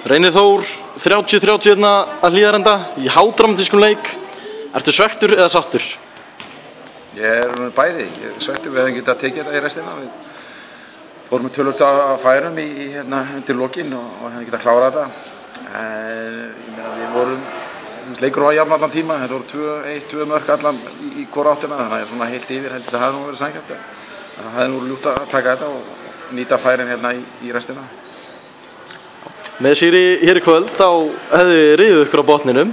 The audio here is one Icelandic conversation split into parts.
Reynir Þór 30-30 hérna að Hlíðarenda í hádramatískum leik. Ertu svekktur eða sáttur? Ég er bæði. Ég er svekktur, við hefum getað tekið þetta í restina. Við fórum með tölvöld að færum undir lokin og hefum getað klárað þetta. Ég meina við vorum, leikur var jafn allan tíma, þetta voru 2 mörk allan í hvora áttina, þannig að svona heilt yfir heldur þetta hefði nú verið sanngjarnt. Það hefði nú ljúft að taka þetta og nýta færin hérna í restina. Með Sýri hér í kvöld þá hefði riðið ykkur á botninum,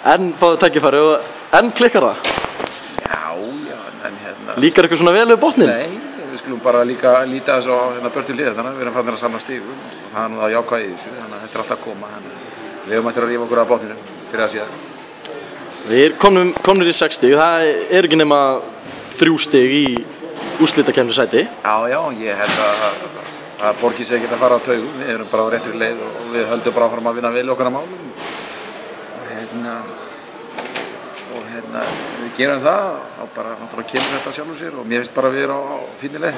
en fáðu tækifæri og enn klikkar það. Já, en hérna... Líkar ykkur svona vel við botnin? Nei, við skulum bara líka líta þessu á börtu liða, þannig að við erum fannir að samla stigum og það er nú það jákvæði í þessu, þannig að þetta er alltaf að koma. Við höfum eftir að rífa okkur af botninum fyrir að síðan. Við erum komnir í 6 stig, það er ekki nema 3 stig í úrslitakeppni sæti. Já, ég held að það borgir sig ekki að fara á taugum, við erum bara á réttri leið og við höldum bara áfram að vinna vel okkar að málum. Við gerum það, þá bara náttúrulega kemur þetta sjálfur sér og mér finnst bara að við erum á fínni leið.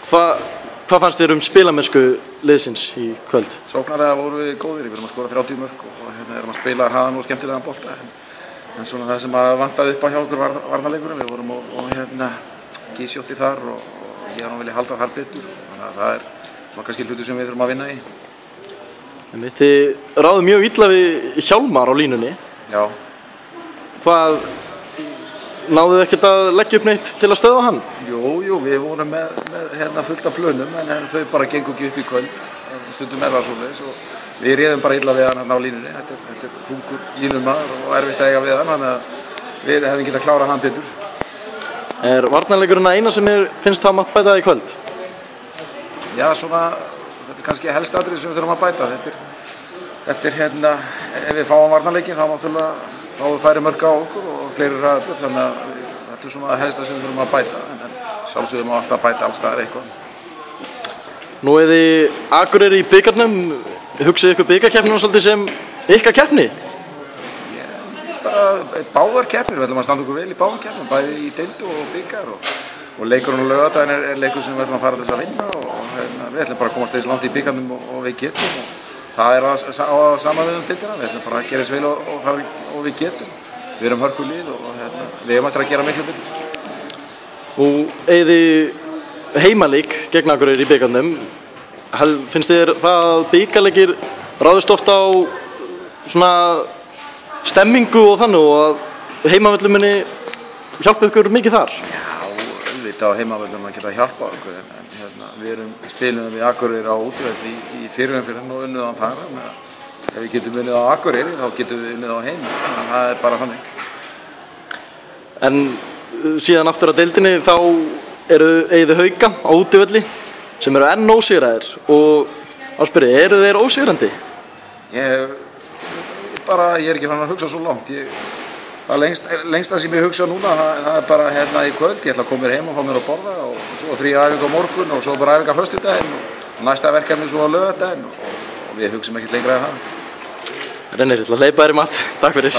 Hvað fannst þér spilamennsku liðsins í kvöld? Sóknarlega vorum við góðir, við erum að skora 30 mörk og erum að spila hraðan og skemmtilegan bolta. En svona það sem vantaði upp á hjá okkur varnarleikurinn, við vorum og gísjótti þar og ég hann vilja halda þar betur, þannig að það er svona kannski hlutur sem við þurfum að vinna í. Þið ráðu mjög illa við Hjálmar á línunni. Já. Hvað, náðuð ekkert að leggja upp neitt til að stöðva hann? Jú, við vorum með fullt af plönum en þau bara gengu ekki upp í kvöld, stundum það svoleiðis og við réðum bara illa við hann á línunni. Þetta er þungur línumaður og erfitt að eiga við hann, þannig að við hefðum getað klárað hann betur. Er varnarleikurinn að eina sem finnst það mátt bæta í kvöld? Já, svona, þetta er kannski helst atriði sem við þurfum að bæta. Þetta er ef við fáum varnarleikin þá náttúrulega fáum við færi mörk á okkur og fleiri ræður, þannig að þetta er svona helsta sem við þurfum að bæta, en sjálfsögum má alltaf bæta alls staðar eitthvað. Nú er þið Akureyri í bikarnum, hugsið ykkur bikarkeppnina svolítið sem ykkar keppni? Bara báðar keppnir, við ætlum að standa okkur vel í báðum keppnum, bæði í deildu og bikar og leikurinn á laugardaginn er leikur sem við ætlum að fara til þess að vinna og við ætlum bara að komast eins langt í bikarnum og við getum og það er á sama við deildina, við ætlum bara að gera eins vel og við getum. Við erum hörkulið og við hefum eftir að gera miklu betur. Og eigið heimaleik gegn Akureyri í bikarnum, finnst þér það að bikarleikir ráðist ofta á svona stemmingu og þannig og að heimavöllum muni hjálpa ykkur mikið þar? Já, auðvitað á heimavöllum að geta hjálpa okkur en við spilum við Akureyri á útivelli í fyrirumferðinni og unnið á þar. Ef við getum unnið á Akureyri þá getum við unnið á heima, þannig að það er bara þannig. En síðan aftur á deildinni þá eigið Hauka á útivelli sem eru enn ósigraðir og áspyrði, eru þeir ósigrandi? Ég er ekki fann að hugsa svo langt. Það lengsta sem ég hugsa núna, það er bara í kvöld, ég ætla að koma mér heim og fá mér að borða og svo frí æfing á morgun og svo bara æfing á föstudaginn og næsta verkefni svo á laugardaginn og við hugsum ekkert lengra en það. Reynir, ég ætla að hleypa þér í mat. Takk fyrir.